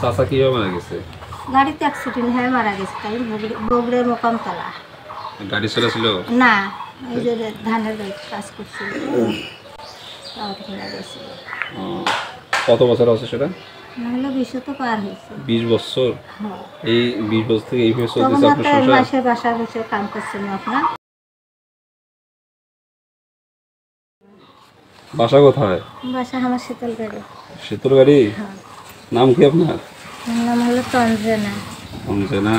চাচা কিভাবে মারা গেছে? গাড়িতে অ্যাক্সিডেন্ট হয়ে মারা গেছে। তাই বগুড়ার মোকামতলা। গাড়ি চলেছিল না, এই যে ধানের কাজ করছিল গেছিল। কত বছর আছে সেটা? নাহলে 20 তো পার হয়েছে। 20 বছর? এই 20 বছর থেকে এইভাবে তখন চলতেছে আপনার একটা সংসার? মাসে বাসা বসে কাম করছেন আপনার। বাসা কোথায়? বাসা আমার শীতলগাড়ি। শীতলগাড়ি? নাম কি আপনার? নাম হলো তঞ্জনা। তঞ্জনা।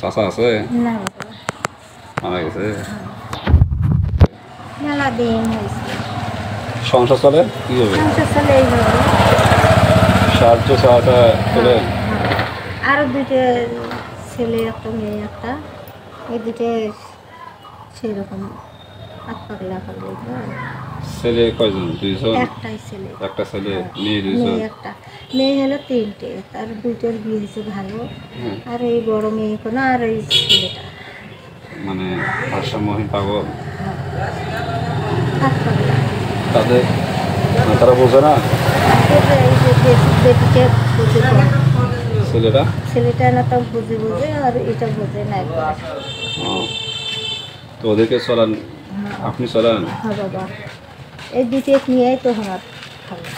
চাচা আছে? না বাবা, মারা গেছে। মেলা দিন হয়েছে। সংসার চলে কিভাবে? সংসার চলে এইভাবে। সাহায্য সহায়তা করে? আরো দুটো ছেলে, একটা মেয়ে, একটা এই দুটো সেরকম পাগলা পাগলি। ছেলে কয়জন? 2 জন? একটাই ছেলে। একটা ছেলে, মেয়ে 2 জন? মেয়ে একটা। মেয়ে হলো 3টে, তার 2টোর বিয়ে হয়েছে ভালো। আর এই বড় মেয়ে কোনো, আর এই ছেলেটা মানে ভারসাম্যহীন পাগল। পাগলা। তাদের তারা বোঝে না? এই যে বেটিকে বুঝে ছেলেটা ছেলেটা না তো বুঝে বুঝে, আর এটা বোঝে না একবার। তো ওদেরকে চলান, আপনি চলান? হ্যাঁ বাবা, এই দুটো নিয়েই তো আমার ভালো,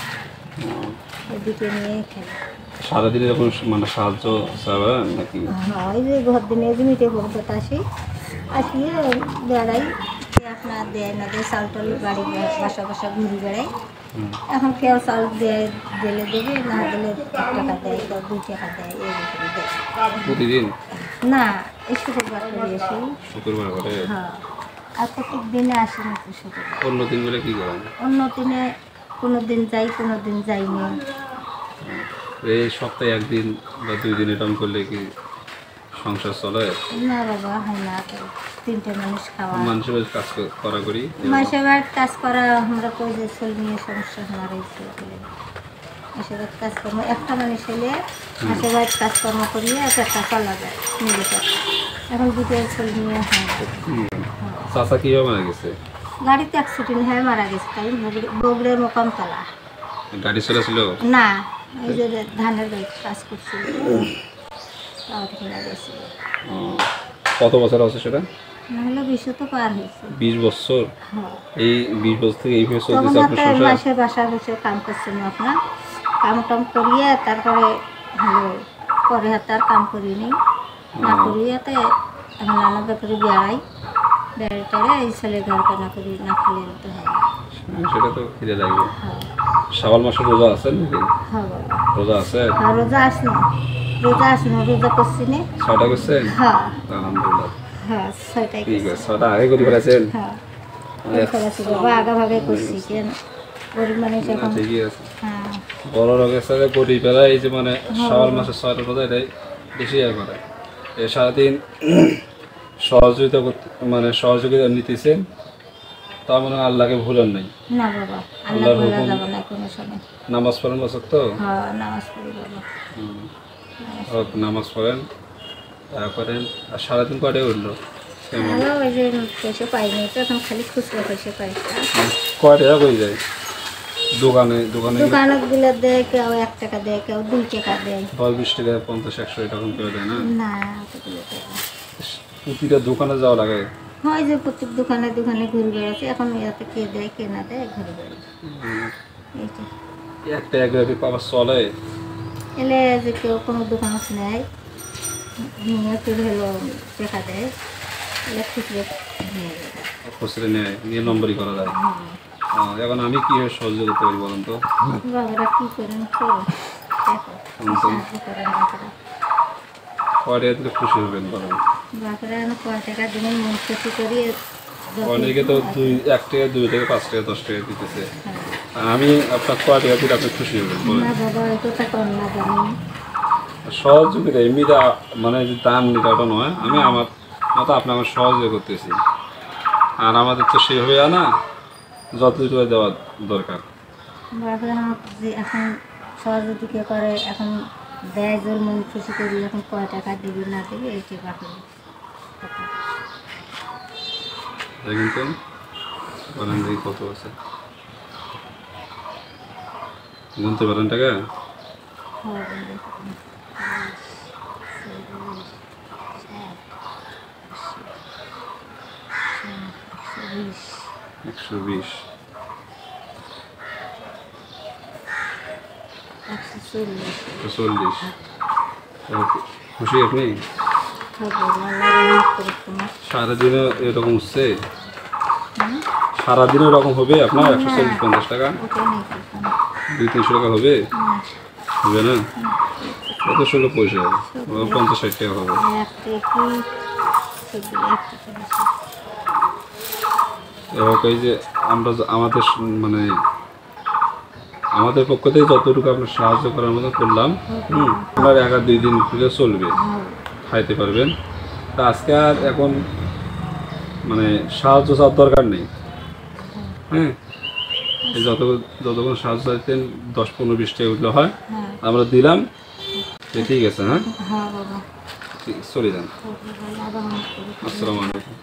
এই দুটো নিয়েই খেলে। সারাদিন এরকম মানে সাহায্য চাবেন নাকি? হ্যাঁ, এই যে ঘর দিনে মিটে করতে আসিয়ে বেড়াই, আপনার দেয় না দেয়, চাল টাল বাড়ি বাসা বাসা ঘুরে বেড়াই। এখন কেউ চাল দেয়, দিলে দেবে, না দিলে 1 টাকা দেয়, কেউ 2 টাকা দেয়, এরকম দেয়। প্রতিদিন? না, এই শুক্রবার করে আসি। শুক্রবার করে? হ্যাঁ, আর প্রত্যেক দিনে আসি না তো শুক্রবার। অন্য দিন বলে কি করেন? অন্য দিনে কোনো দিন যাই, কোনো দিন যাইনি। এই সপ্তাহে 1 দিন বা 2 দিন এরকম করলে কি সংসার চলে? না বাবা, হয় না তো, 3টে মানুষ খাওয়া। মানুষের বাড়িতে কাজ করা করি, মাসের বাড়ির কাজ করা আমরা কই যে ছেলে নিয়ে সমস্যা আমার এই ছেলে। মাসের বাড়ির কাজকর্ম একটা মানুষ ছেলে মাসের বাড়ির কাজকর্ম করিয়ে একটা চলা যায় নিজে। এখন 2টো ছেলে নিয়ে হয়। চাচা কিভাবে মারা গেছে? গাড়িতে অ্যাক্সিডেন্ট হয়ে মারা গেছে। তাই বগুড়ার মোকামতলা। গাড়ি চলেছিল না, এই যে ধানের কাজ করছিল গেছিল। কত বছর আছে সেটা? নাহলে 20 তো পার হয়েছে। 20 বছর? এই 20 বছর থেকে এইভাবে চলতেছে আপনার তখন সংসার? মাসে বাসা বসে কাম করছেন আপনার। কাম টাম করিয়ে তারপরে হলো, পরে হাতে আর কাম করিনি, না করিয়েতে এখন নানা ব্যাপারে বেড়াই, বেড়াই টেড়ে এই ছেলে ঘর কানা করি, না খেলে তো হয়। সেটা তো খিদে লাগবে। শ্রাবণ মাসে রোজা আছেন নাকি? হ্যাঁ বাবা, রোজা আছে? হ্যাঁ রোজা আসলো, রোজা আসলো, রোজা করছি না। 6টা করছেন? হ্যাঁ আলহামদুলিল্লাহ। হ্যাঁ, 6টাই ঠিক আছে, 6টা আগে করে ফেলেছেন? হ্যাঁ, বাবা আগা ভাগে করছি, কেন গরিব মানুষ এখন। ঠিকই আছে। হ্যাঁ, বড় রোগের সাথে গরিব বেলা এই যে মানে শ্রাবণ মাসে 6টা রোজা, এটাই বেশি করে। এই সারাদিন সহযোগিতা মানে সহযোগিতা নিতেছেন, তার মানে আল্লাহকে ভুলেন নাই। না বাবা, আল্লাহ ভোলা যাবে না কোনো সময়। নামাজ পড়েন বছর তো? হ্যাঁ, নামাজ পড়ি বাবা। নামাজ পড়েন, তারা করেন। আর সারাদিন কয়টায় উঠলো? ভালো, ওই যে পয়সা পাইনি তো, এখন খালি খুচরো পয়সা পাই। কয়টা হয়ে যায়? দোকানে দোকানে দোকানে গুলো দেয়, কেউ 1 টাকা দেয়, কেউ 2 টাকা দেয়। 10-20 টাকা, 50-100 এরকম করে দেয় না? না, অতগুলো দেয় না। প্রতিটা দোকানে যাওয়া লাগে? হয় যে প্রত্যেক দোকানে দোকানে ঘুরে বেড়াচ্ছে, এখন ইয়াতে কে দেয় কে না দেয় ঘুরে বেড়াচ্ছে। এইটা একটা একভাবে পাওয়া চলে? এলে যে কেউ কোনো দোকান নেয়, নিয়ে ফিরে হলো টাকা দেয়, এলে খুচরো নিয়ে যায়। খুচরে নেয়, নিয়ে নম্বরই করা যায়। এখন আমি কীভাবে সহযোগিতা করতে পারি বলুন তো? বাবারা কী করেন, করো, দেখো, সাহায্য করেন বাবারা। কয়টা দিলে খুশি হবেন বলেন? বাবারা এখন কয় টাকা দিনে মন খুশি করি। অনেকে তো 1 টাকা, 2 টাকা, 5 টাকা, 10 টাকা দিতেছে। আমি আপনার কয় টাকা দিলে আপনি খুশি হবেন বলেন? না বাবা, এই কথা কম না জানি। সহযোগিতা এমনিটা মানে যে দান নিটা ওটা নয়, আমি আমার মতো আপনাকে সহযোগিতা করতেছি। আর আমাদের তো সেভাবে না, যতটুকু দেওয়া দরকার। বাবারা যে এখন সহযোগিতা করে, এখন দেয় জোর মন খুশি করি, এখন কয় টাকা দিবি না দিবি এইটি বাকি কথা। দেখেন তো বলেন দেখি কত আছে, গুনতে পারেন টাকা? হ্যাঁ বন্ধু 120 140 খুশি আপনি সারাদিনও এরকম উঠছে সারাদিনও এরকম হবে আপনার 140-50 টাকা 200-300 টাকা হবে হবে না কত ষোলো পয়সা হবে 50-60 টাকা হবে এই যে আমরা আমাদের মানে আমাদের পক্ষ থেকে যতটুকু আপনার সাহায্য করার মতো করলাম আপনার 1-2 দিন থেকে চলবে খাইতে পারবেন তা আজকে আর এখন মানে সাহায্য চাওয়ার দরকার নেই হ্যাঁ এই যতক্ষণ সাহায্য চাইতেন 10-15-20 টাকা উঠলে হয় আমরা দিলাম ঠিক আছে হ্যাঁ চলে যান আসসালামু আলাইকুম